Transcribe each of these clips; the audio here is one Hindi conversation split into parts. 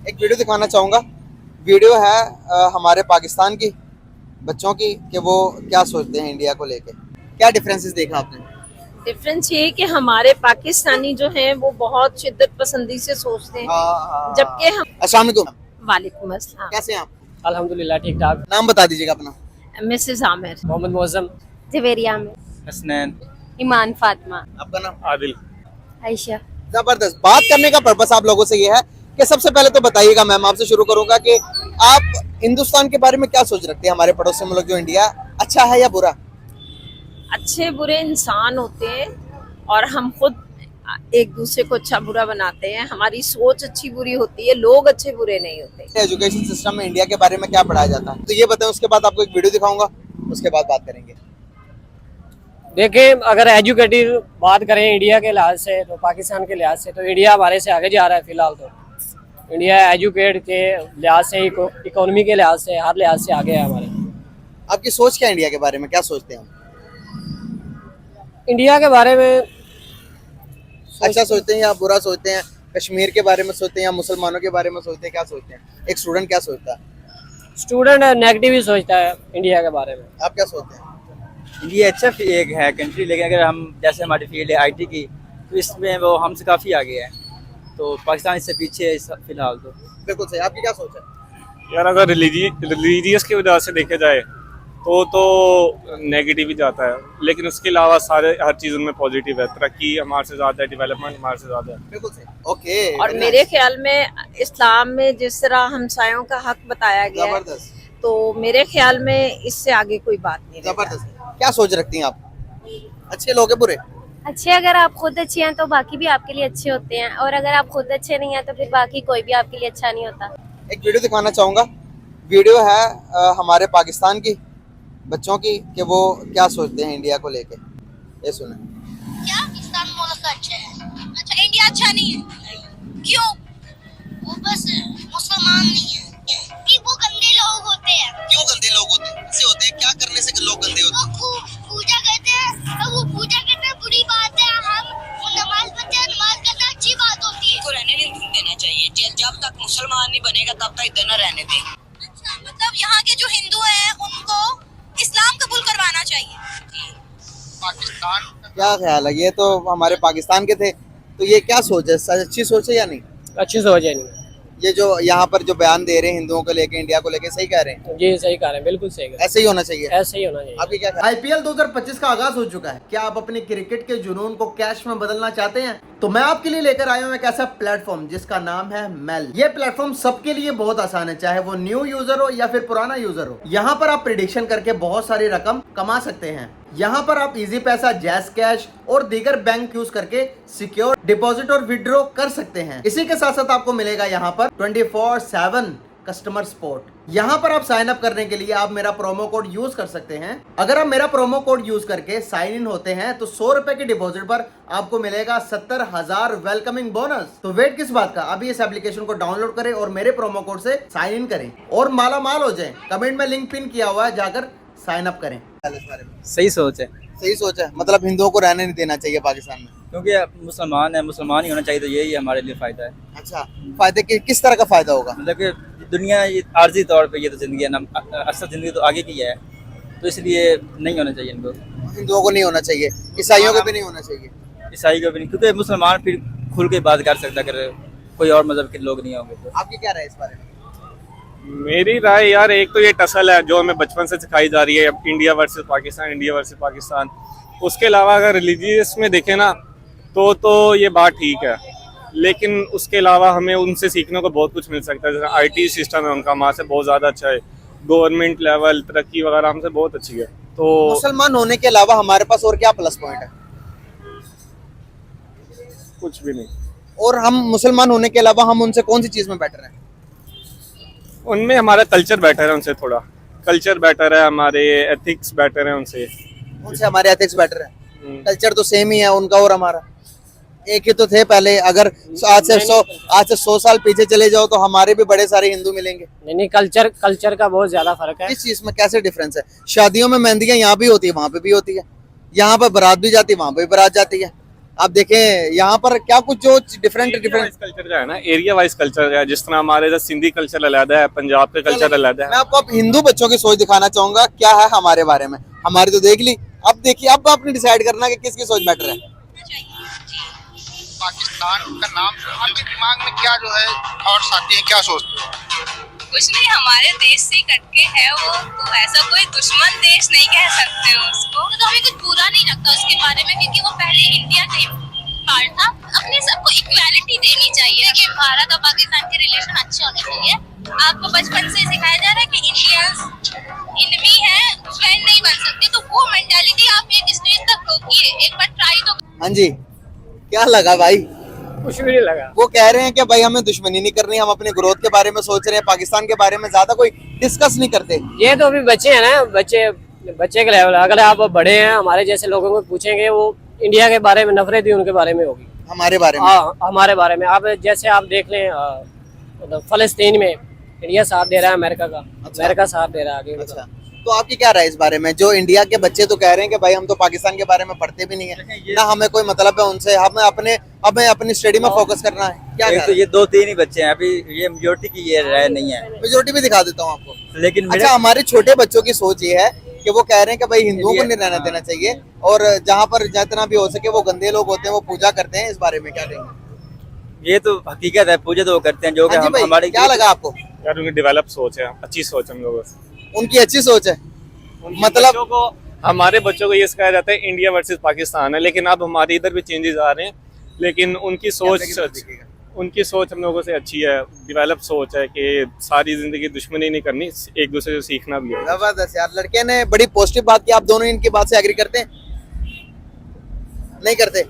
एक वीडियो दिखाना चाहूँगा। वीडियो है हमारे पाकिस्तान की बच्चों की कि वो क्या सोचते हैं इंडिया को लेके। क्या डिफरेंसेस देखा आपने? डिफरेंस ये है कि हमारे पाकिस्तानी जो हैं वो बहुत शिद्दत पसंदी से सोचते हैं, जबकि हम। अस्सलाम वालेकुम। वालेकुम अस्सलाम। कैसे हैं आप? अल्हम्दुलिल्लाह ठीक ठाक। नाम बता दीजिएगा अपना। मिसेस आमिर। मोहम्मद मौजम। जवेरिया में हसनैन। ईमान फातिमा आपका नाम? आदिल। आयशा। जबरदस्त। बात करने का पर्पस आप लोगों से ये है कि सबसे पहले तो बताइएगा, मैम आपसे शुरू करूंगा कि आप हिंदुस्तान के बारे में क्या सोच रखते हैं? हमारे पड़ोसी मुल्क जो इंडिया, अच्छा है या बुरा? अच्छे बुरे इंसान होते हैं और हम खुद एक दूसरे को अच्छा बुरा बनाते हैं। हमारी सोच अच्छी बुरी होती है, लोग अच्छे बुरे नहीं होते। एजुकेशन सिस्टम में इंडिया के बारे में क्या पढ़ाया जाता है, तो ये बताएं। उसके बाद आपको एक वीडियो दिखाऊंगा, उसके बाद बात करेंगे। देखें, अगर एजुकेटिव बात करें इंडिया के लिहाज से तो पाकिस्तान के लिहाज से तो इंडिया हमारे से आगे जा रहा है। फिलहाल तो इंडिया एजुकेट के लिहाज से, इकोनॉमी के लिहाज से, हर लिहाज से आगे है हमारे। आपकी सोच क्या है इंडिया के बारे में, क्या सोचते हैं हम? इंडिया के बारे में अच्छा सोचते हैं या बुरा सोचते हैं? कश्मीर के बारे में सोचते हैं या मुसलमानों के बारे में सोचते हैं? क्या सोचते हैं? एक स्टूडेंट क्या सोचता है? स्टूडेंट नेगेटिव ही सोचता है इंडिया के बारे में। आप क्या सोचते हैं? इंडिया अच्छा एक है कंट्री, लेकिन अगर हम जैसे हमारी फील्ड है आईटी की, तो इसमें वो हमसे काफ़ी आगे है, तो पाकिस्तान इससे पीछे है फिलहाल तो। बिल्कुल सही। आपकी क्या सोच है? यार अगर रिलीजियस की वजह से देखे जाए तो नेगेटिव ही जाता है, लेकिन उसके अलावा सारे हर चीज़ उनमें पॉजिटिव है। तरक्की हमारे से ज़्यादा है, डेवलपमेंट हमारे से ज़्यादा है। बिल्कुल सही। ओके। और मेरे ख्याल में इस्लाम में जिस तरह हमसायों का हक बताया गया है, जबरदस्त। तो मेरे ख्याल में इससे आगे कोई बात नहीं रह जाती। जबरदस्त। क्या सोच रखती हैं आप? अच्छे लोग हैं बुरे? अच्छे, अगर आप खुद अच्छे हैं तो बाकी भी आपके लिए अच्छे होते हैं, और अगर आप खुद अच्छे नहीं हैं तो फिर बाकी कोई भी आपके लिए अच्छा नहीं होता। एक वीडियो दिखाना चाहूँगा। वीडियो है हमारे पाकिस्तान की बच्चों की कि वो क्या सोचते हैं इंडिया को लेके। ये सुने। क्या पाकिस्तान मुल्क अच्छा है? अच्छा, इंडिया अच्छा नहीं है? क्यों? वो बस मुसलमान नहीं है कि वो गंदे लोग होते हैं। क्यों गंदे लोग होते हैं? ऐसे होते हैं? क्या करने से लोग गंदे होते हैं? वो पूजा करते हैं, तो वो पूजा करते हैं बुरी बात है। हम नमाज पढ़ते हैं, नमाज करना अच्छी बात होती है। को रहने नहीं देना चाहिए, जब तक मुसलमान नहीं बनेगा तब तक इधर न रहने दें। अच्छा, मतलब यहाँ के जो हिंदू हैं उनको इस्लाम कबूल करवाना चाहिए। पाकिस्तान क्या ख्याल है? ये तो हमारे पाकिस्तान के थे, तो ये क्या सोच है? अच्छी सोच है या नहीं? अच्छी सोच है नहीं। ये जो यहाँ पर जो बयान दे रहे हैं हिंदुओं को लेके, इंडिया को लेके, सही कह रहे हैं? जी सही कह रहे हैं, बिल्कुल सही कह रहे हैं। ऐसे ही होना चाहिए। ऐसे ही होना चाहिए। आपकी क्या? आईपीएल 2025 का आगाज हो चुका है। क्या आप अपने क्रिकेट के जुनून को कैश में बदलना चाहते हैं? तो मैं आपके लिए लेकर आया हूँ एक ऐसा प्लेटफॉर्म जिसका नाम है मेल। ये प्लेटफॉर्म सबके लिए बहुत आसान है, चाहे वो न्यू यूजर हो या फिर पुराना यूजर हो। यहाँ पर आप प्रेडिक्शन करके बहुत सारी रकम कमा सकते हैं। यहाँ पर आप इजी पैसा, जैस कैश और दीगर बैंक यूज करके सिक्योर डिपॉजिट और विड्रॉ कर सकते हैं। इसी के साथ साथ आपको मिलेगा यहाँ पर 24/7 कस्टमर सपोर्ट। यहाँ पर आप साइन अप करने के लिए आप मेरा प्रोमो कोड यूज कर सकते हैं। अगर आप मेरा प्रोमो कोड यूज करके साइन इन होते हैं तो 100 रुपए के डिपॉजिट पर आपको मिलेगा 70,000 वेलकमिंग बोनस। तो वेट किस बात का, अभी इस एप्लीकेशन को डाउनलोड करें और मेरे प्रोमो कोड से साइन इन करें और माला माल हो जाए। कमेंट में लिंक पिन किया हुआ है, जाकर साइन अप करें। सही सोच है। सही सोच है, मतलब हिंदुओं को रहने नहीं देना चाहिए पाकिस्तान में, क्योंकि मुसलमान है, मुसलमान ही होना चाहिए, तो यही हमारे लिए फ़ायदा है। अच्छा, फायदे किस तरह का फायदा होगा? मतलब कि दुनिया ये आर्जी तौर पे ये तो ज़िंदगी है ना, असल ज़िंदगी तो आगे की है, तो इसलिए नहीं होना चाहिए इनको। हिंदुओं को नहीं होना चाहिए, ईसाइयों को भी नहीं होना चाहिए। ईसाई को भी नहीं, क्योंकि मुसलमान फिर खुल के बात कर सकता अगर कोई और मज़हब के लोग नहीं होंगे तो। आपकी क्या राय है इस बारे में? मेरी राय यार, एक तो ये टसल है जो हमें बचपन से सिखाई जा रही है, India versus Pakistan, India versus Pakistan. उसके अलावा अगर रिलीजियस में देखें ना तो ये बात ठीक है, लेकिन उसके अलावा हमें उनसे सीखने को बहुत कुछ मिल सकता है। जैसे आईटी सिस्टम है उनका, हमारे से बहुत ज़्यादा अच्छा है, गवर्नमेंट लेवल तरक्की वगैरह हमसे बहुत अच्छी है। तो मुसलमान होने के अलावा हमारे पास और क्या प्लस पॉइंट है? कुछ भी नहीं। और हम मुसलमान होने के अलावा हम उनसे कौन सी चीज में बेटर है? उनमें हमारा कल्चर बेटर है, उनसे थोड़ा कल्चर बेटर है, हमारे एथिक्स बेटर है उनसे हमारे एथिक्स बेटर है। कल्चर तो सेम ही है उनका और हमारा, एक ही तो थे पहले। अगर आज से 100 साल पीछे चले जाओ तो हमारे भी बड़े सारे हिंदू मिलेंगे। नहीं, कल्चर का बहुत ज्यादा फर्क है। इस चीज में कैसे डिफरेंस है? शादियों में मेहंदियां यहाँ भी होती है, वहाँ पे भी होती है। यहाँ पर बारात भी जाती है, वहाँ पे भी बारात जाती है। आप देखें यहाँ पर क्या कुछ जो डिफरेंट डिफरेंट कल्चर का है ना, एरिया वाइज कल्चर है। जिस तरह हमारे इधर सिंधी कल्चर अलग है, पंजाब के कल्चर अलग है। मैं आपको अब हिंदू बच्चों की सोच दिखाना चाहूंगा क्या है हमारे बारे में। हमारी तो देख ली, अब देखिए अब आपने डिसाइड करना कि किसकी सोच बेटर है। पाकिस्तान का नाम आपके दिमाग में क्या जो है थॉट्स आती है, क्या सोचते हो? कुछ नहीं, हमारे देश से कटके है वो, तो ऐसा कोई दुश्मन देश नहीं कह सकते हो उसको। तो हमें कुछ बुरा नहीं लगता उसके बारे में, क्योंकि वो पहले इंडिया का पार्ट था। अपने सबको इक्वालिटी देनी चाहिए कि भारत और पाकिस्तान के रिलेशन अच्छे होने चाहिए। आपको बचपन से सिखाया जा रहा है कि इंडियंस इनमी है, फ्रेंड नहीं बन सकते, तो वो मेंटालिटी आप एक स्टेज तक रोकिए, एक बार ट्राई तो। हाँ जी, क्या लगा भाई? कुछ भी नहीं लगा। वो कह रहे हैं कि भाई हमें दुश्मनी नहीं करनी, हम अपने ग्रोथ के बारे में सोच रहे हैं, पाकिस्तान के बारे में ज्यादा कोई डिस्कस नहीं करते। ये तो अभी बच्चे हैं ना, बच्चे के लेवल। अगर आप बड़े हैं, हमारे जैसे लोगों को पूछेंगे, वो इंडिया के बारे में नफरत ही उनके बारे में होगी। हमारे बारे में? हाँ, हमारे बारे में। आप जैसे आप देख लें, मतलब फलस्तीन में इंडिया साथ दे रहा है अमेरिका का। अमेरिका साथ दे रहा है आगे। अच्छा, तो आपकी क्या राय है इस बारे में? जो इंडिया के बच्चे तो कह रहे हैं कि भाई हम तो पाकिस्तान के बारे में पढ़ते भी नहीं है ना, हमें कोई मतलब है उनसे, हमें अपनी स्टडी में फोकस करना है। क्या तो ये 2-3 ही बच्चे हैं अभी, ये मेजोरिटी की ये राय नहीं है। मेजोरिटी भी दिखा देता हूँ आपको। लेकिन अच्छा, हमारे छोटे बच्चों की सोच ये है कि वो कह रहे हैं कि भाई हिंदुओं को नहीं रहना देना चाहिए, और जहाँ पर जितना भी हो सके वो गंदे लोग होते हैं वो पूजा करते हैं। इस बारे में क्या कहेंगे? ये तो हकीकत है, पूजा तो वो करते हैं जो कि हमारे। क्या लगा आपको? यार उनकी डेवलप सोच है, अच्छी सोच हम लोगों से। उनकी अच्छी सोच है, मतलब हमारे बच्चों को ये सिखाया जाता है इंडिया वर्सेस पाकिस्तान है, लेकिन अब हमारे इधर भी चेंजेस आ रहे हैं। लेकिन उनकी सोच हम लोगों से अच्छी है, डेवलप सोच है कि सारी जिंदगी दुश्मनी नहीं करनी, एक दूसरे से सीखना भी है। जबरदस्त यार, लड़के ने बड़ी पॉजिटिव बात की। आप दोनों इनकी बात से एग्री करते हैं? नहीं करते?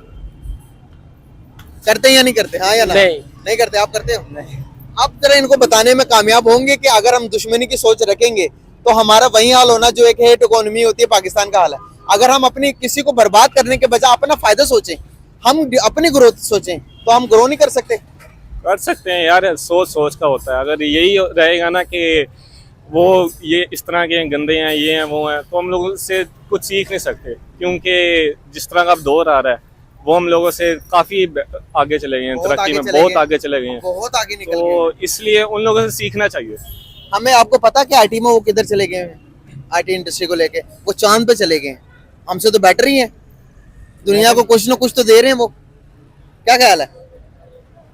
करते हैं या नहीं करते? हाँ या ना? नहीं करते। आप करते हो? नहीं। आप जरा इनको बताने में कामयाब होंगे कि अगर हम दुश्मनी की सोच रखेंगे तो हमारा वही हाल होना जो एक हेट इकोनॉमी होती है पाकिस्तान का हाल है। अगर हम अपनी किसी को बर्बाद करने के बजाय अपना फायदा सोचें, हम अपनी ग्रोथ सोचें, तो हम ग्रो नहीं कर सकते? कर सकते हैं यार, सोच का होता है। अगर यही रहेगा ना कि वो ये इस तरह के गंदे हैं, ये हैं, वो हैं, तो हम लोगों से कुछ सीख नहीं सकते। क्योंकि जिस तरह का दौर आ रहा है वो हम लोगों से काफी आगे चले गए हैं, तरक्की में बहुत आगे चले गए हैं, बहुत आगे निकल गए। तो इसलिए उन लोगों से सीखना चाहिए। हमें, आपको पता कि आईटी में वो किधर चले गए हैं? आईटी इंडस्ट्री को लेके वो चांद पे चले गए हैं। हमसे तो बेटर ही है, दुनिया को कुछ ना कुछ तो दे रहे हैं वो। क्या ख्याल है?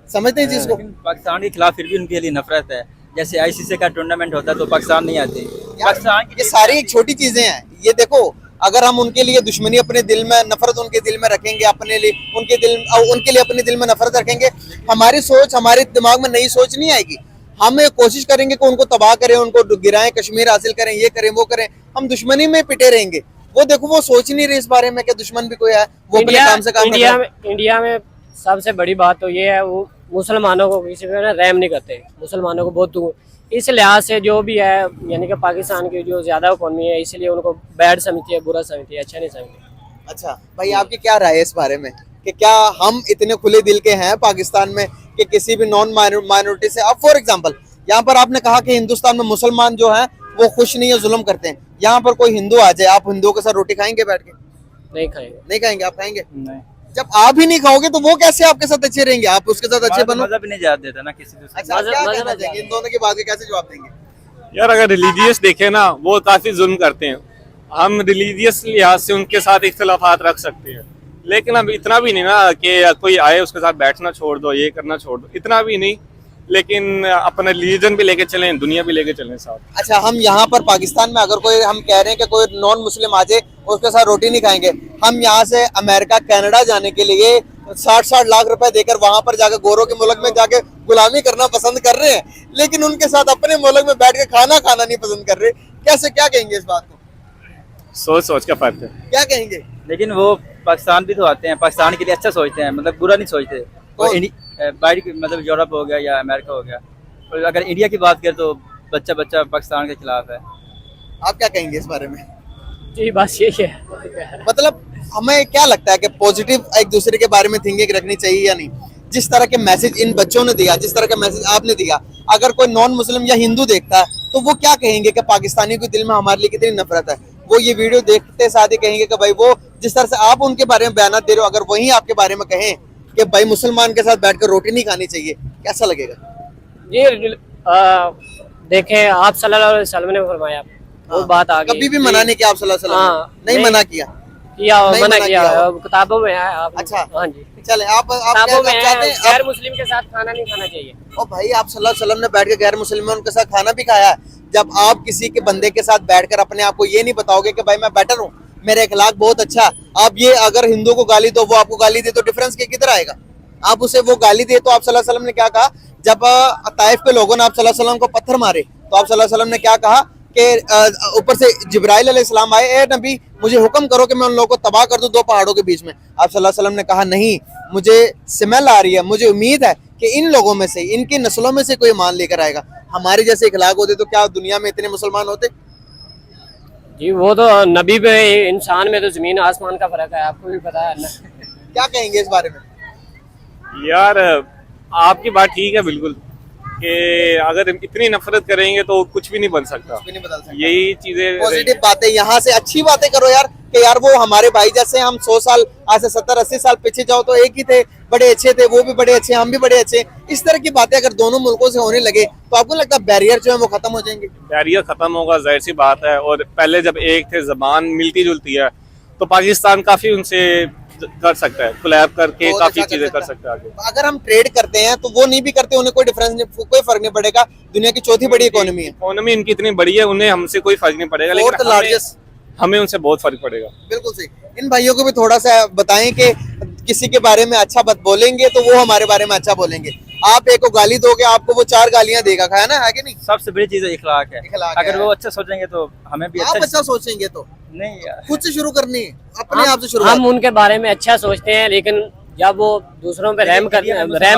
समझते हैं चीज को? पाकिस्तान के खिलाफ फिर भी उनके लिए नफरत है। जैसे आईसीसी का टूर्नामेंट होता है तो पाकिस्तान नहीं आते। पाकिस्तान ये सारी एक छोटी चीजें हैं। ये देखो, अगर हम उनके लिए दुश्मनी अपने दिल में, नफरत उनके दिल में रखेंगे, अपने लिए उनके लिए अपने दिल में नफरत रखेंगे, हमारी सोच, हमारे दिमाग में नई सोच नहीं आएगी। हम कोशिश करेंगे कि उनको तबाह करें, उनको गिराएं, कश्मीर हासिल करें, ये करें, वो करें, हम दुश्मनी में पिटे रहेंगे। वो देखो, वो सोच नहीं रहे इस बारे में कि दुश्मन भी कोई है, वो अपने काम से काम कर रहा है। इंडिया में सबसे बड़ी बात तो ये है, वो मुसलमानों को किसी पे ना रहम नहीं करते। मुसलमानों को बहुत दूर, इस लिहाज से जो भी है, यानी कि पाकिस्तान की जो ज्यादा इकोनॉमी है, इसलिए उनको बैड समझती है, बुरा समझती है, अच्छा नहीं समझती। अच्छा भाई, आपकी क्या राय है इस बारे में कि क्या हम इतने खुले दिल के हैं पाकिस्तान में कि किसी भी नॉन माइनॉरिटी से? अब फॉर एग्जांपल, यहाँ पर आपने कहा कि हिंदुस्तान में मुसलमान जो हैं वो खुश नहीं है, जुल्म करते हैं। यहाँ पर कोई हिंदू आ जाए, आप हिंदुओं के साथ रोटी खाएंगे बैठ के? नहीं खाएंगे। नहीं खाएंगे? आप खाएंगे? नहीं। जब आप ही नहीं खाओगे तो वो कैसे आपके साथ अच्छे रहेंगे? आप उसके साथ अच्छे बनो। मजा भी नहीं जात देता ना किसी दूसरे। अच्छा, क्या कहना चाहेंगे इन दोनों की बात के? कैसे जवाब देंगे? यार अगर रिलीजियस देखे ना, वो काफी जुल्म करते हैं। हम रिलीजियस लिहाज से उनके साथ इख्तिलाफात रख सकते हैं, लेकिन अब इतना भी नहीं ना कि कोई आए उसके साथ बैठना छोड़ दो, ये करना छोड़ दो, इतना भी नहीं। लेकिन अपना रिलीजन भी लेके चलें, दुनिया भी लेके चलें साथ। अच्छा, हम यहाँ पर पाकिस्तान में अगर कोई, हम कह रहे हैं कि कोई नॉन मुस्लिम आ जाए उसके साथ रोटी नहीं खाएंगे, हम यहाँ से अमेरिका, कनाडा जाने के लिए 60-60 लाख रुपए देकर वहां पर जाकर गोरों के मुल्क में जाके गुलामी करना पसंद कर रहे हैं, लेकिन उनके साथ अपने मुल्क में बैठ के खाना नहीं पसंद कर रहे। कैसे, क्या कहेंगे इस बात को? सोच का फर्क है। क्या कहेंगे? लेकिन वो पाकिस्तान भी तो आते हैं, पाकिस्तान के लिए अच्छा सोचते हैं, मतलब बुरा नहीं सोचते। बाहर मतलब यूरोप हो गया या अमेरिका हो गया। और अगर इंडिया की बात करें तो बच्चा पाकिस्तान के खिलाफ है। आप क्या कहेंगे इस बारे में? जी बस यही है। मतलब हमें क्या लगता है कि पॉजिटिव एक दूसरे के बारे में थिंकिंग रखनी चाहिए या नहीं? जिस तरह के मैसेज इन बच्चों ने दिया, जिस तरह का मैसेज आपने दिया, अगर कोई नॉन मुस्लिम या हिंदू देखता है तो वो क्या कहेंगे कि पाकिस्तानी के दिल में हमारे लिए कितनी नफरत है? वो ये वीडियो देखते साथ ही कहेंगे कि भाई वो जिस तरह से आप उनके बारे में बयान दे रहे हो, अगर वही आपके बारे में कहें कि भाई मुसलमान के साथ बैठकर रोटी नहीं खानी चाहिए, कैसा लगेगा? ये देखें, आप सल्लल्लाहु अलैहि वसल्लम ने फरमाया, वो बात आ गई। कभी भी मना नहीं किया आप सल्लल्लाहु अलैहि वसल्लम ने? नहीं मना किया, नहीं मना किया, किया। किताबों में है। आप अच्छा, हाँ जी, चले आप किताबों में चाहते है, हैं गैर मुस्लिम के साथ खाना नहीं खाना चाहिए। ओ भाई, आप सल्लल्लाहु अलैहि वसल्लम ने बैठ के गैर मुसलमानों के साथ खाना भी खाया है। जब आप किसी के बंदे के साथ बैठकर अपने आप को ये नहीं बताओगे कि भाई मैं बेटर हूँ, मेरा अखलाक बहुत अच्छा, आप ये अगर हिंदू को गाली दो वो आपको गाली दे, तो डिफरेंस किधर आएगा? आप उसे वो गाली दे तो आप सल्लल्लाहु अलैहि वसल्लम ने क्या कहा? जब ताइफ के लोगों ने आप सल्लल्लाहु अलैहि वसल्लम को पत्थर मारे तो आप सल्लल्लाहु अलैहि वसल्लम ने क्या कहा कि ऊपर से जिब्राइल अलैहिस्सलाम आए, ए नबी मुझे हुक्म करो कि मैं उन लोगों को तबाह कर दूं 2 पहाड़ों के बीच में। आप सल्लल्लाहु अलैहि वसल्लम ने कहा नहीं, मुझे स्मेल आ रही है, मुझे उम्मीद है कि इन लोगों में से, इनकी नस्लों में से कोई ईमान लेकर आएगा। हमारे जैसे इखलाक होते तो क्या दुनिया में इतने मुसलमान होते? जी वो तो नबी पे, इंसान में तो जमीन आसमान का फर्क है, आपको भी पता है ना। क्या कहेंगे इस बारे में? यार आपकी बात ठीक है बिल्कुल, कि अगर इतनी नफरत करेंगे तो कुछ भी नहीं बन सकता। कुछ भी नहीं बदल सकता। यही चीजें पॉजिटिव बातें, यहाँ से अच्छी बातें करो यार, कि यार वो हमारे भाई जैसे, हम 100 साल आज से 70-80 साल पीछे जाओ तो एक ही थे, बड़े अच्छे थे, वो भी बड़े अच्छे, हम भी बड़े अच्छे। इस तरह की बातें अगर दोनों मुल्कों से होने लगे तो आपको लगता है बैरियर जो है वो खत्म हो जाएंगे? बैरियर खत्म होगा, जाहिर सी बात है। और पहले जब एक थे, जबान मिलती जुलती है, तो पाकिस्तान काफी उनसे कर सकता है, कोलैब करके काफी चीजें कर सकता है आगे। अगर हम ट्रेड करते हैं तो वो नहीं भी करते, उन्हें कोई डिफरेंस नहीं, कोई फर्क नहीं पड़ेगा। दुनिया की 4थी बड़ी इकोनॉमी है, इकोनॉमी इनकी इतनी बड़ी है, उन्हें हमसे कोई फर्क नहीं पड़ेगा, लेकिन लार्जेस्ट, हमें उनसे बहुत फर्क पड़ेगा। बिल्कुल सही। इन भाइयों को भी थोड़ा सा बताएं कि किसी के बारे में अच्छा बात बोलेंगे तो वो हमारे बारे में अच्छा बोलेंगे। आप एक को गाली दोगे, आपको वो 4 गालियां देगा, खाया ना, है कि नहीं? सबसे बड़ी चीज इखलाक है। अगर वो अच्छा सोचेंगे तो हमें भी आप अच्छा सोचेंगे तो नहीं यार, खुद से शुरू करनी है, अपने आप से शुरू। हम उनके बारे में अच्छा सोचते हैं, लेकिन जब वो दूसरों पे रहम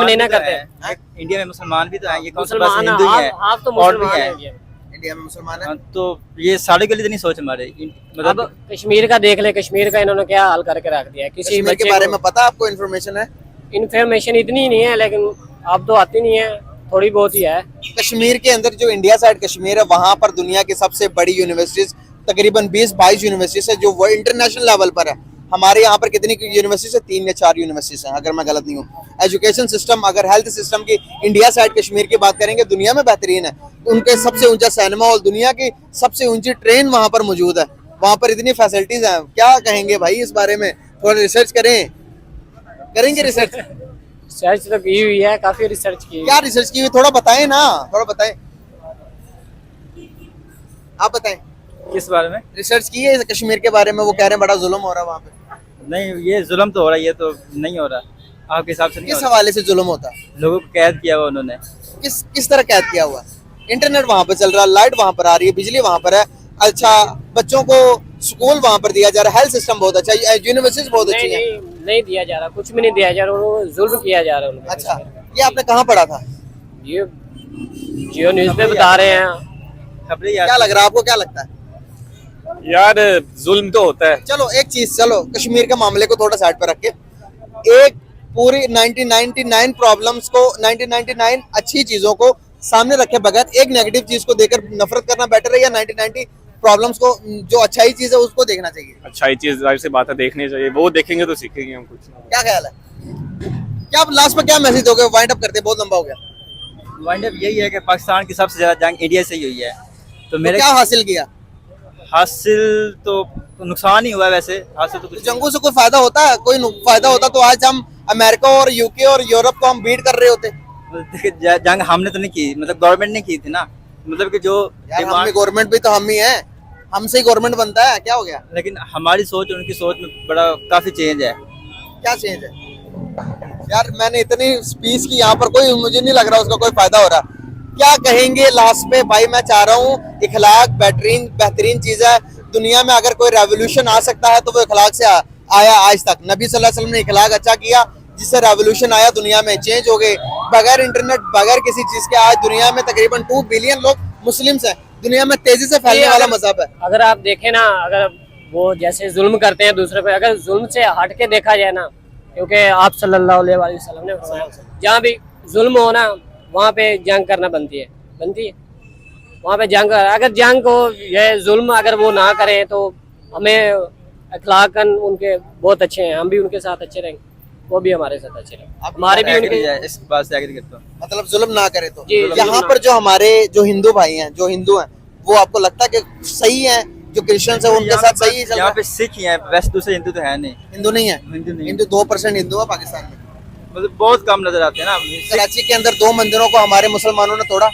नहीं ना करते हैं। इंडिया में मुसलमान भी तो हैं, ये कौन सा बस मुसलमान हिंदू ही है, आप तो और भी मुसलमान है। हैं। इंडिया में मुसलमान है हाँ, तो ये साढ़े के लिए नहीं सोच हमारे। अब कश्मीर का देख ले, कश्मीर का इन्होंने क्या हाल करके रख दिया है। किसी कश्मीर के बारे में पता आपको इन्फॉर्मेशन है? इन्फॉर्मेशन इतनी नहीं है, लेकिन अब तो आती नहीं है, थोड़ी बहुत ही है। कश्मीर के अंदर जो इंडिया साइड कश्मीर है, वहां पर दुनिया की सबसे बड़ी यूनिवर्सिटीज तकरीबन 20-22 यूनिवर्सिटीज है, जो वो इंटरनेशनल लेवल पर है। हमारे यहाँ पर कितनी यूनिवर्सिटीज है? 3 या 4 यूनिवर्सिटीज हैं, अगर मैं गलत नहीं हूँ। एजुकेशन सिस्टम, अगर हेल्थ सिस्टम की इंडिया साइड कश्मीर की बात करेंगे, दुनिया में बेहतरीन है। उनके सबसे ऊंचा सिनेमा हॉल, दुनिया की सबसे ऊंची ट्रेन वहां पर मौजूद है, वहां पर इतनी फैसिलिटीज हैं। क्या कहेंगे भाई इस बारे में? थोड़ा रिसर्च करेंगे रिसर्च? रिसर्च तो की हुई है, काफी रिसर्च की। क्या रिसर्च की हुई, थोड़ा बताएं ना, थोड़ा बताएं, आप बताएं किस बारे में रिसर्च की है कश्मीर के बारे में? वो कह रहे हैं बड़ा जुल्म हो रहा है वहाँ पे। नहीं, ये जुल्म तो हो रहा है, ये तो नहीं हो रहा आपके हिसाब से। नहीं किस हवाले से जुल्म होता है? लोगों को कैद किया हुआ उन्होंने। किस तरह कैद किया हुआ? इंटरनेट वहाँ पे चल रहा है, लाइट वहाँ पर आ रही है, बिजली वहाँ पर है, अच्छा बच्चों को स्कूल वहाँ पर दिया जा रहा है, हेल्थ सिस्टम बहुत अच्छा है, यूनिवर्सिटीज बहुत अच्छी है। नहीं दिया जा रहा, कुछ भी नहीं दिया जा रहा, उनको जुल्म किया जा रहा है। अच्छा, ये आपने कहाँ पढ़ा था? ये जियो न्यूज पे बता रहे हैं। खबरें क्या लग रहा है आपको, क्या लगता है? यार जुल्म तो होता है। चलो एक चीज, चलो कश्मीर के मामले को थोड़ा साइड पर रख के, एक पूरी 1999 प्रॉब्लम्स को, 1999 अच्छी चीजों को सामने रखे बगैर एक नेगेटिव चीज को देखकर नफरत करना बेटर है, या 1990 प्रॉब्लम्स को, जो अच्छाई चीज है उसको देखना चाहिए? अच्छाई चीज जाहिर सी बात है देखनी चाहिए, वो देखेंगे तो सीखेंगे हम कुछ। क्या ख्याल है? क्या लास्ट में क्या मैसेज दोगे? वाइंड अप करते हैं, बहुत लंबा हो गया। वाइंड अप यही है कि पाकिस्तान की सबसे ज्यादा जंग इंडिया से ही हुई है। तो मेरे क्या हासिल किया? हासिल तो नुकसान ही हुआ, वैसे हासिल तो कुछ जंगों से कोई फायदा होता है? कोई फायदा होता तो आज हम अमेरिका और यूके और यूरोप को हम बीट कर रहे होते। जंग हमने तो नहीं की, मतलब गवर्नमेंट ने की थी ना, मतलब कि जो गवर्नमेंट भी तो हम ही है, हमसे ही गवर्नमेंट बनता है, क्या हो गया? लेकिन हमारी सोच और उनकी सोच में बड़ा काफी चेंज है। क्या चेंज है यार? मैंने इतनी स्पीच की यहाँ पर, कोई मुझे नहीं लग रहा उसका कोई फायदा हो रहा। क्या कहेंगे लास्ट पे? भाई मैं चाह रहा हूँ, इखलाक बेहतरीन चीज है दुनिया में। अगर कोई रेवोल्यूशन आ सकता है तो वो इखलाक से आया आज तक। नबी सल्लल्लाहु अलैहि वसल्लम ने इखलाक अच्छा किया, जिससे रेवोल्यूशन आया, दुनिया में चेंज हो गए। बगैर इंटरनेट, बगैर किसी चीज के आज दुनिया में तकरीबन 2 बिलियन लोग मुस्लिम्स हैं। दुनिया में तेजी से फैलने वाला मजहब है। अगर आप देखें ना, अगर वो जैसे जुल्म करते हैं दूसरे पे, अगर जुल्म से हट के देखा जाए ना, क्योंकि आप सल्लल्लाहु अलैहि वसल्लम ने फरमाया जहाँ भी जुल्म हो ना, वहाँ पे जंग करना बनती है वहाँ पे जंग। अगर जंग को, ये जुल्म अगर वो ना करें तो हमें अखलाकन उनके बहुत अच्छे हैं, हम भी उनके साथ अच्छे रहेंगे, वो भी हमारे साथ अच्छे रहेंगे, हमारे भी उनके। इस बात से एग्री करता हूँ। मतलब जुल्म ना करे तो। जी, यहाँ पर जो हमारे जो हिंदू भाई हैं, जो हिंदू हैं, वो आपको लगता है कि सही है? जो क्रिश्चियंस है उनके साथ सही चल रहा यहाँ है? पे सिख ही हैं, वैसे दूसरे हिंदू तो है नहीं। हिंदू नहीं है? हिंदू नहीं, हिंदू 2% हिंदू है पाकिस्तान में। मतलब बहुत कम नजर आते हैं ना। कराची के अंदर 2 मंदिरों को हमारे मुसलमानों ने तोड़ा।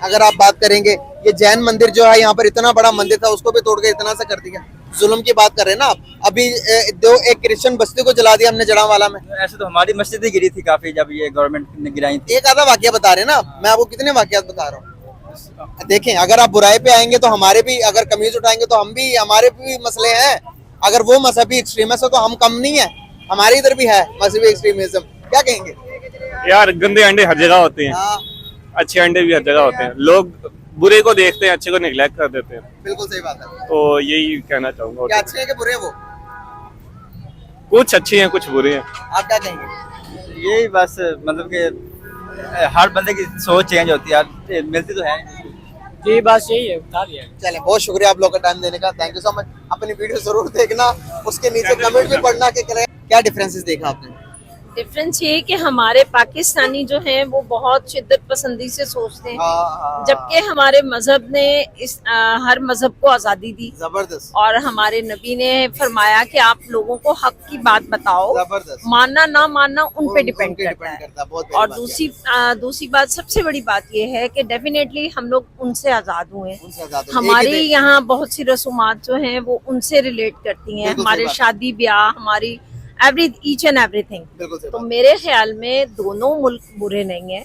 अगर आप बात करेंगे, ये जैन मंदिर जो है यहाँ पर इतना बड़ा मंदिर था, उसको भी तोड़ के इतना सा कर दिया। जुल्म की बात कर रहे हैं ना आप। अभी एक क्रिश्चियन बस्ती को जला दिया हमने जड़ावाला में। ऐसे तो हमारी मस्जिद ही गिरी थी काफी, जब ये गवर्नमेंट ने गिराई थी। एक आधा वाकया बता रहे हैं ना, मैं आपको कितने वाकयात बता रहा हूँ। देखें, अगर आप बुराई पे आएंगे तो हमारे भी, अगर कमीज उठाएंगे तो हम भी, हमारे भी मसले हैं। अगर वो मजहबी एक्सट्रीमिस्ट है तो हम कम नहीं है, हमारे इधर भी है मजहबी एक्सट्रीमिज्म। क्या कहेंगे यार? गंदे अंडे हर जगह होते हैं, हाँ, अच्छे अंडे भी हर जगह होते हैं। लोग बुरे को देखते हैं, अच्छे को निगलेक्ट कर देते हैं। बिल्कुल सही बात है। तो यही कहना चाहूंगा। क्या अच्छे हैं कि बुरे हैं वो? कुछ अच्छे हैं, कुछ बुरे हैं। आप क्या कहेंगे? यही बस, मतलब कि हर बंदे की सोच चेंज होती है यार, मिलती तो है। जी बस यही है, बता दिया। चले, बहुत शुक्रिया आप लोग का टाइम देने का, थैंक यू सो मच। अपनी वीडियो जरूर देखना, उसके नीचे कमेंट भी पढ़ना कि क्या डिफरेंसेस देखा आपने? डिफरेंस ये है कि हमारे पाकिस्तानी जो हैं वो बहुत शिद्दत पसंदी से सोचते हैं, जबकि हमारे मजहब ने हर मजहब को आजादी दी। जबरदस्त। और हमारे नबी ने फरमाया कि आप लोगों को हक की बात बताओ, जबरदस्त। मानना ना मानना उन पे डिपेंड करता करता है। है। बहुत और दूसरी बात, सबसे बड़ी बात ये है कि डेफिनेटली हम लोग उनसे आजाद हुए हैं। हमारी यहाँ बहुत सी रसूमात जो हैं वो उनसे रिलेट करती हैं, हमारे शादी ब्याह, हमारी ईच एंड एवरीथिंग। तो मेरे ख्याल में दोनों मुल्क बुरे नहीं है,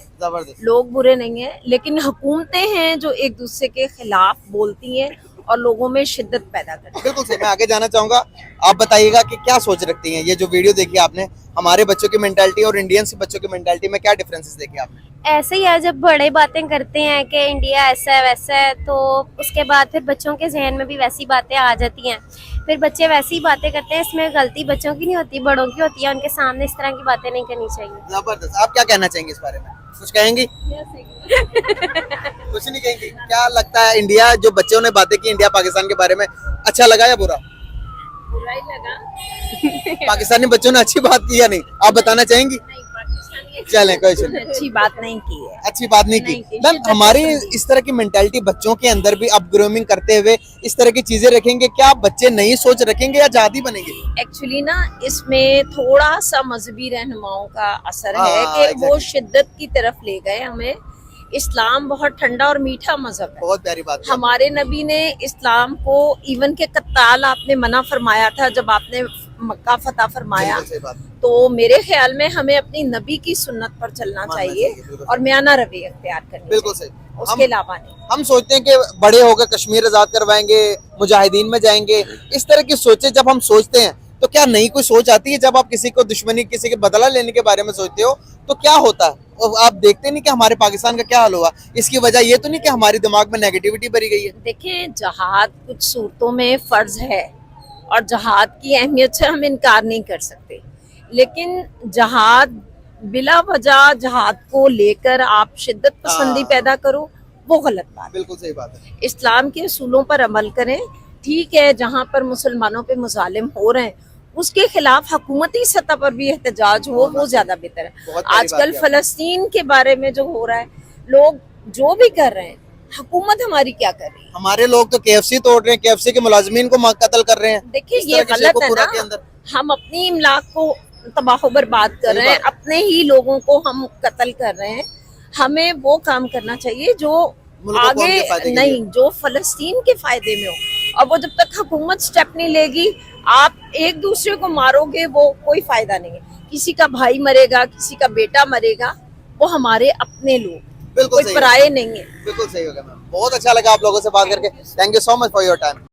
लोग बुरे नहीं है, लेकिन हुकूमतें हैं जो एक दूसरे के खिलाफ बोलती हैं और लोगों में शिद्दत पैदा करती हैं। बिल्कुल सही। मैं आगे जाना चाहूंगा, आप बताइएगा कि क्या सोच रखती हैं? ये जो वीडियो देखी आपने, हमारे बच्चों की मेंटालिटी और इंडियन बच्चों की मेंटालिटी में क्या डिफरेंसेस देखे आपने? ऐसे ही है, जब बड़े बातें करते हैं कि इंडिया ऐसा है वैसा है, तो उसके बाद फिर बच्चों के जहन में भी वैसी बातें आ जाती हैं, फिर बच्चे वैसी बातें करते हैं। इसमें गलती बच्चों की नहीं होती, बड़ों की होती है। उनके सामने इस तरह की बातें नहीं करनी चाहिए। जबरदस्त। आप क्या कहना चाहेंगे इस बारे में? कुछ कहेंगी? कुछ नहीं कहेंगी? क्या लगता है, इंडिया जो बच्चों ने बातें की इंडिया पाकिस्तान के बारे में, अच्छा लगा या बुरा? बुरा ही लगा। पाकिस्तानी बच्चों ने अच्छी बात की या नहीं, आप बताना चाहेंगी? चलें, कोई नहीं, अच्छी बात नहीं की है। अच्छी बात नहीं की। मैम, हमारी इस तरह की मेंटालिटी बच्चों के अंदर भी अब ग्रूमिंग करते हुए इस तरह की चीजें रखेंगे, क्या बच्चे नई सोच रखेंगे या जादी बनेंगे? एक्चुअली ना, इसमें थोड़ा सा मजहबी रहनुमाओं का असर है कि वो शिद्दत की तरफ ले गए हमें। इस्लाम बहुत ठंडा और मीठा मजहब है। बहुत प्यारी बात है। हमारे नबी ने इस्लाम को इवन के कत्ताल आपने मना फरमाया था जब आपने मक्का फतह फरमाया। तो मेरे ख्याल में हमें अपनी नबी की सुन्नत पर चलना चाहिए और म्याना रवैया अख्तियार करनी। बिल्कुल सही। उसके अलावा नहीं। हम सोचते हैं कि बड़े होकर कश्मीर आजाद करवाएंगे, मुजाहिदीन में जाएंगे, इस तरह की सोचें जब हम सोचते हैं तो क्या नई कोई सोच आती है? जब आप किसी को दुश्मनी, किसी के बदला लेने के बारे में सोचते हो तो क्या होता है? और आप देखते नहीं कि हमारे पाकिस्तान का क्या हाल हुआ? इसकी वजह ये तो नहीं कि हमारे दिमाग में नेगेटिविटी भरी गई है? देखें, जहाद कुछ सूरतों में फर्ज है और जहाद की अहमियत से हम इनकार नहीं कर सकते, लेकिन जहाद बिला वजह जहाद को लेकर आप शिद्दत पसंदी पैदा करो, वो गलत बात है। बिल्कुल सही बात है। इस्लाम के असूलों पर अमल करें। ठीक है, जहाँ पर मुसलमानों पे मुजालिम हो रहे हैं उसके खिलाफ हुकूमती सतह पर भी एहतजाज हो, वो ज्यादा बेहतर है। आजकल फलस्तीन के बारे में जो हो रहा है, लोग जो भी कर रहे हैं, हुकूमत हमारी क्या कर रही है? हमारे लोग तो KFC तोड़ रहे हैं, KFC के मुलाजमीन को कत्ल कर रहे हैं। देखिए, ये गलत है ना। हम अपनी इमलाक को तबाह बर्बाद कर रहे हैं, अपने ही लोगों को हम कत्ल कर रहे हैं। हमें वो काम करना चाहिए जो आगे नहीं, जो फलस्तीन के फायदे में हो। और वो जब तक हुकूमत स्टेप नहीं लेगी, आप एक दूसरे को मारोगे, वो कोई फायदा नहीं है। किसी का भाई मरेगा, किसी का बेटा मरेगा, वो हमारे अपने लोग, कोई पराये नहीं है। बिल्कुल सही होगा मैम। बहुत अच्छा लगा आप लोगों से बात करके। Thank you so much for your time.